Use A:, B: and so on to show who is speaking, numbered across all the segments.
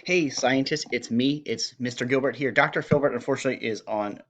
A: Hey, scientists, it's me. It's Mr. Gilbert here. Dr. Filbert, unfortunately, is on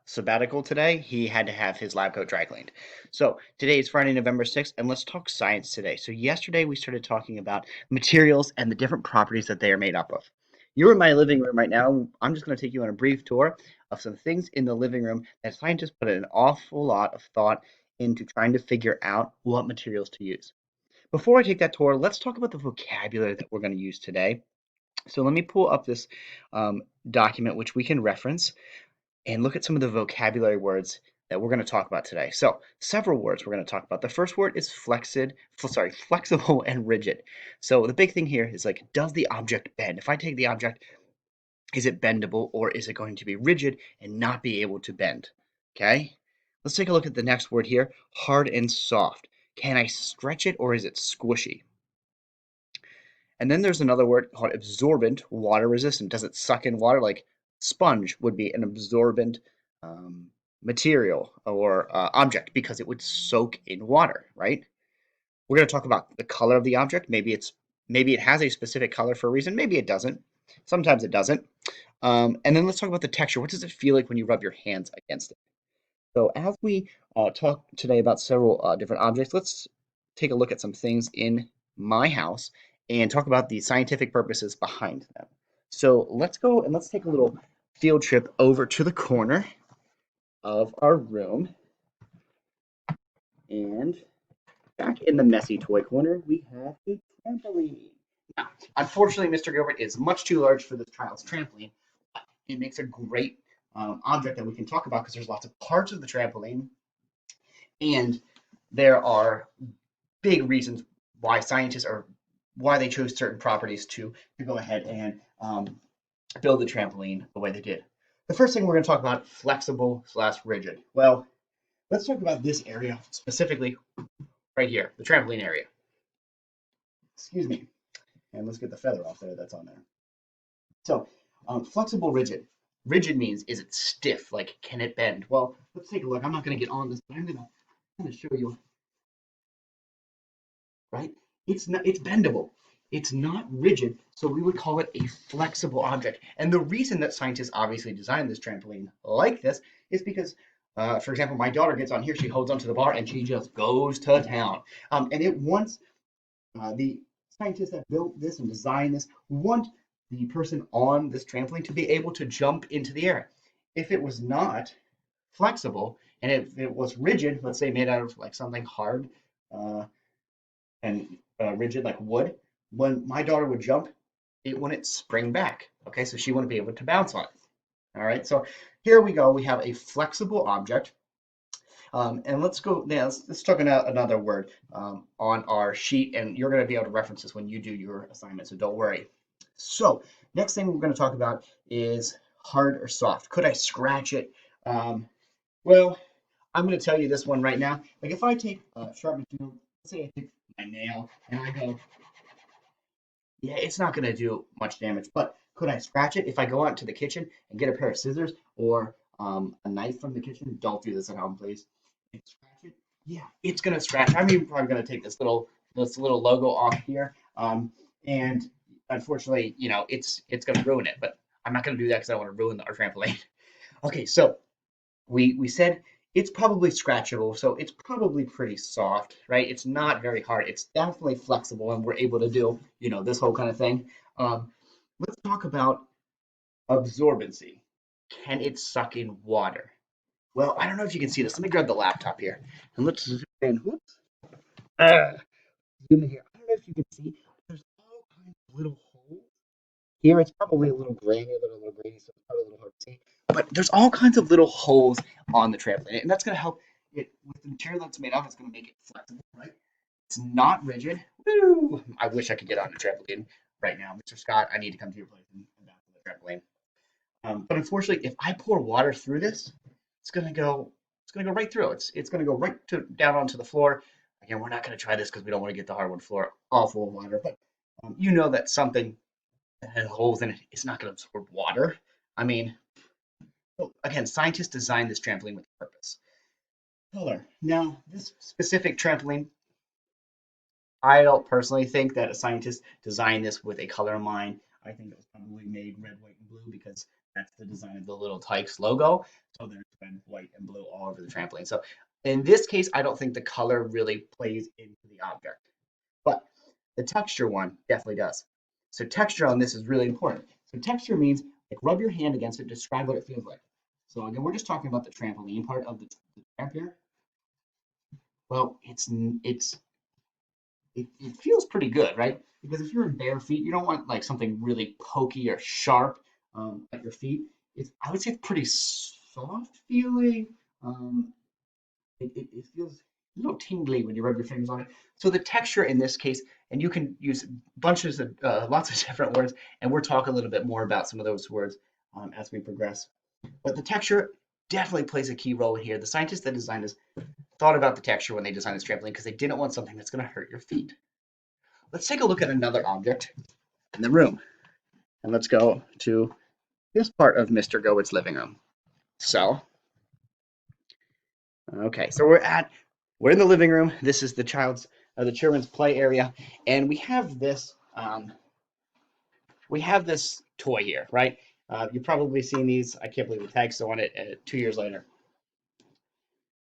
A: sabbatical today. He had to have his lab coat dry cleaned. So today is Friday, November 6th, and let's talk science today. So yesterday we started talking about materials and the different properties that they are made up of. You're in my living room right now. I'm just going to take you on a brief tour of some things in the living room that scientists put an awful lot of thought into trying to figure out what materials to use. Before I take that tour, let's talk about the vocabulary that we're going to use today. So let me pull up this document which we can reference and look at some of the vocabulary words that we're going to talk about today. So several words we're going to talk about. The first word is flexible and rigid. So the big thing here is like, does the object bend? If I take the object, is it bendable or is it going to be rigid and not be able to bend? Okay. Let's take a look at the next word here, hard and soft. Can I stretch it or is it squishy? And then there's another word called absorbent, water resistant. Does it suck in water? Like sponge would be an absorbent um, material or object because it would soak in water, right? We're going to talk about the color of the object. Maybe it has a specific color for a reason. Maybe it doesn't. Sometimes it doesn't. And then let's talk about the texture. What does it feel like when you rub your hands against it? So as we talk today about several different objects, let's take a look at some things in my house and talk about the scientific purposes behind them. So let's go and let's take a little field trip over to the corner of our room. And back in the messy toy corner, we have a trampoline. Now, unfortunately, Mr. Gilbert is much too large for this child's trampoline. But it makes a great object that we can talk about because there's lots of parts of the trampoline and there are big reasons why scientists are why they chose certain properties to go ahead and build the trampoline the way they did. The first thing we're going to talk about flexible slash rigid. Well, let's talk about this area specifically right here, the trampoline area. Excuse me, and let's get the feather off there that's on there. So, flexible, rigid. Rigid means is it stiff? Like, can it bend? Well, let's take a look. I'm not going to get on this, but I'm going to show you right? It's bendable. It's not rigid, so we would call it a flexible object. And the reason that scientists obviously designed this trampoline like this is because, for example, my daughter gets on here, she holds onto the bar, and she just goes to town. And it wants the scientists that built this and designed this want the person on this trampoline to be able to jump into the air. If it was not flexible and if it was rigid, let's say made out of like something hard, uh, and rigid like wood, when my daughter would jump, it wouldn't spring back. Okay, so she wouldn't be able to bounce on it. All right, so here we go. We have a flexible object. And let's go, yeah, let's talk about another word on our sheet, and you're going to be able to reference this when you do your assignment, so don't worry. So, next thing we're going to talk about is hard or soft. Could I scratch it? Um, well, I'm going to tell you this one right now. Like if I take a sharp material, let's say I take my nail and I go, yeah, it's not going to do much damage, but could I scratch it if I go out to the kitchen and get a pair of scissors or a knife from the kitchen? Don't do this at home, please. And scratch it. Yeah, it's going to scratch. I'm even probably going to take this little logo off here, and unfortunately, it's going to ruin it. But I'm not going to do that because I want to ruin our trampoline. Okay, so we said it's probably scratchable, so it's probably pretty soft, right? It's not very hard. It's definitely flexible, and we're able to do, this whole kind of thing. Um, let's talk about absorbency. Can it suck in water? Well, I don't know if you can see this. Let me grab the laptop here, and let's zoom in. Whoops. Zoom in here. I don't know if you can see. There's all kinds of little holes here. It's probably a little granular, a little grainy, so it's probably a little hard to see. But there's all kinds of little holes on the trampoline, and that's going to help it with the material that's made of. It's going to make it flexible, right? It's not rigid. Woo! I wish I could get on the trampoline right now, Mr. Scott. I need to come to your place and back to the trampoline. But unfortunately, if I pour water through this, it's going to go. It's going to go right through. It's going to go right down onto the floor. Again, we're not going to try this because we don't want to get the hardwood floor all full of water. But you know that something that has holes in it, it's not going to absorb water. I mean, again, scientists designed this trampoline with purpose. Color. Now, this specific trampoline, I don't personally think that a scientist designed this with a color in mind. I think it was probably made red, white, and blue because that's the design of the little Tykes logo. So there's red, white, and blue all over the trampoline. So in this case, I don't think the color really plays into the object, but the texture one definitely does. So texture on this is really important. So texture means like rub your hand against it, describe what it feels like. So again, we're just talking about the trampoline part of the tramp here. Well, it feels pretty good, right? Because if you're in bare feet, you don't want like something really pokey or sharp at your feet. I would say it's pretty soft feeling. Um, it feels a little tingly when you rub your fingers on it. So the texture in this case, and you can use bunches of lots of different words, and we'll talk a little bit more about some of those words as we progress. But the texture definitely plays a key role here. The scientists that designed this thought about the texture when they designed this trampoline because they didn't want something that's going to hurt your feet. Let's take a look at another object in the room. And let's go to this part of Mr. Gowitt's living room. So, okay, so we're in the living room. This is the children's play area, and we have this toy here, right? You've probably seen these. I can't believe the tag's still on it 2 years later.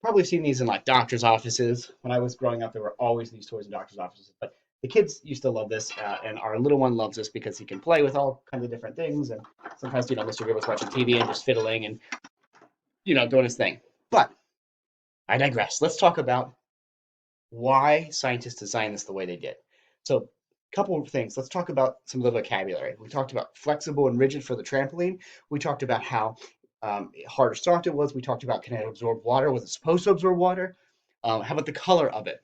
A: Probably seen these in like doctor's offices. When I was growing up, there were always these toys in doctor's offices. But the kids used to love this, and our little one loves this because he can play with all kinds of different things. And sometimes, Mr. Gibbons watching TV and just fiddling and doing his thing. But I digress. Let's talk about why scientists designed this the way they did. So, a couple of things. Let's talk about some of the vocabulary. We talked about flexible and rigid for the trampoline. We talked about how hard or soft it was. We talked about can it absorb water? Was it supposed to absorb water? How about the color of it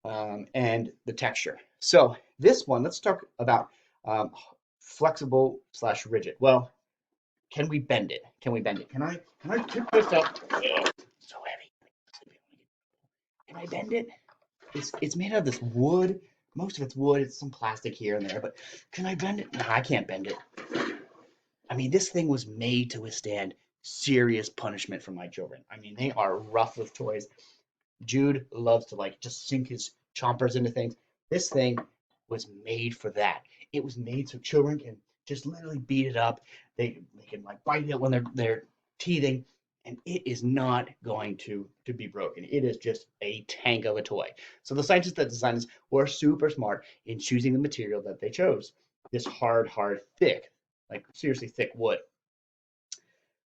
A: and the texture? So this one, let's talk about flexible slash rigid. Well, can we bend it? Can we bend it? Can I tip this up? It's so heavy. Can I bend it? It's made out of this wood. Most of it's wood. It's some plastic here and there, but can I bend it? No, I can't bend it. I mean, this thing was made to withstand serious punishment from my children. I mean, they are rough with toys. Jude loves to like just sink his chompers into things. This thing was made for that. It was made so children can just literally beat it up. They can like bite it when they're teething, and it is not going to be broken. It is just a tank of a toy. So the scientists that designed this were super smart in choosing the material that they chose. This hard, thick, like seriously thick wood.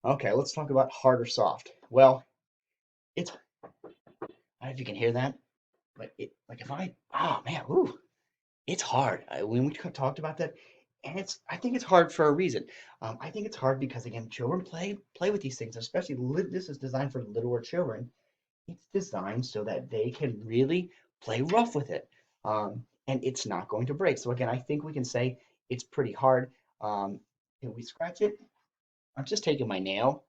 A: Okay, let's talk about hard or soft. Well, it's I don't know if you can hear that, but oh man, ooh, it's hard. When we talked about that, and I think it's hard for a reason. I think it's hard because again, children play with these things, especially this is designed for littler children. It's designed so that they can really play rough with it, and it's not going to break. So again, I think we can say it's pretty hard. Can we scratch it? I'm just taking my nail.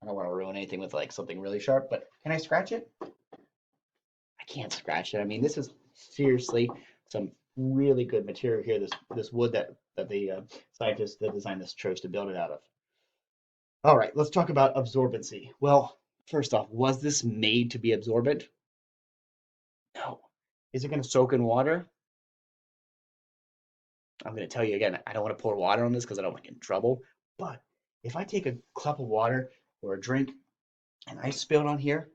A: I don't want to ruin anything with like something really sharp, but can I scratch it? I can't scratch it. I mean, this is seriously some really good material here. This wood that the scientists that designed this chose to build it out of. All right, let's talk about absorbency. Well, first off, was this made to be absorbent? No. Is it going to soak in water? I'm going to tell you again, I don't want to pour water on this because I don't want to get in trouble. But if I take a cup of water or a drink and I spill it on here,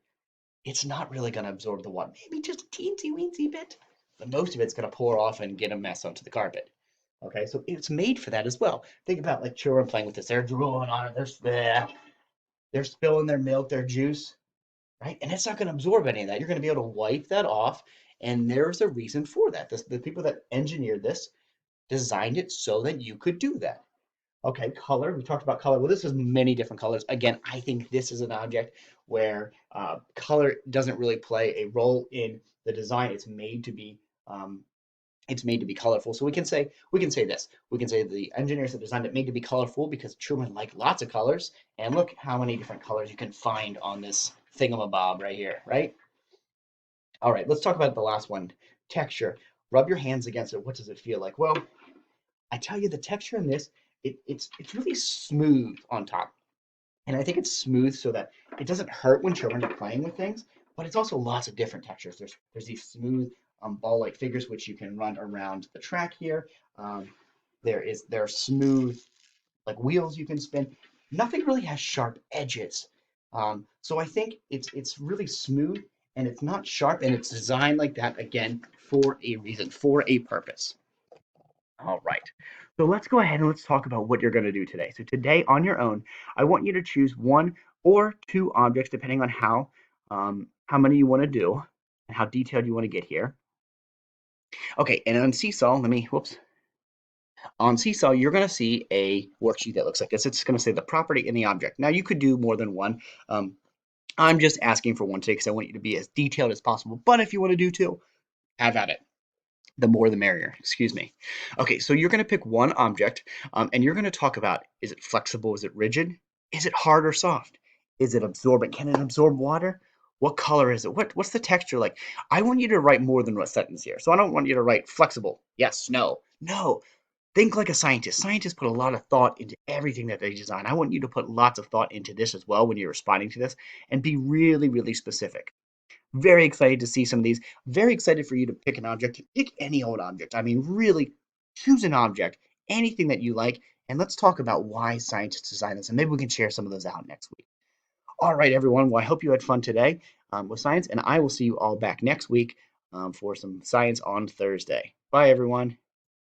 A: it's not really going to absorb the water. Maybe just a teensy weensy bit, but most of it's going to pour off and get a mess onto the carpet. Okay, so it's made for that as well. Think about like children playing with this. They're drooling on it. They're spilling their milk, their juice, right? And it's not going to absorb any of that. You're going to be able to wipe that off. And there's a reason for that. The people that engineered this designed it so that you could do that. Okay, color. We talked about color. Well, this is many different colors. Again, I think this is an object where color doesn't really play a role in the design. It's made to be colorful. So we can say this. We can say the engineers that designed it made to be colorful because children like lots of colors. And look how many different colors you can find on this thingamabob right here, right? All right, let's talk about the last one, texture. Rub your hands against it. What does it feel like? Well, I tell you, the texture in this, it's really smooth on top. And I think it's smooth so that it doesn't hurt when children are playing with things, but it's also lots of different textures. There's these smooth ball-like figures which you can run around the track here. There are smooth like wheels you can spin. Nothing really has sharp edges. So I think it's really smooth and it's not sharp and it's designed like that again for a reason, for a purpose. All right. So let's go ahead and let's talk about what you're going to do today. So today on your own, I want you to choose one or two objects depending on how many you want to do and how detailed you want to get here. Okay, and on Seesaw, whoops. On Seesaw, you're going to see a worksheet that looks like this. It's going to say the property and the object. Now, you could do more than one. Um, I'm just asking for one today because I want you to be as detailed as possible. But if you want to do two, have at it. The more the merrier, excuse me. Okay, so you're going to pick one object and you're going to talk about, is it flexible? Is it rigid? Is it hard or soft? Is it absorbent? Can it absorb water? What color is it? What's the texture like? I want you to write more than one sentence here. So I don't want you to write flexible. Yes, no. No, think like a scientist. Scientists put a lot of thought into everything that they design. I want you to put lots of thought into this as well when you're responding to this and be really, really specific. Very excited to see some of these. Very excited for you to pick an object. Pick any old object. I mean, really choose an object, anything that you like, and let's talk about why scientists design this. And maybe we can share some of those out next week. All right, everyone. Well, I hope you had fun today with science, and I will see you all back next week for some science on Thursday. Bye, everyone.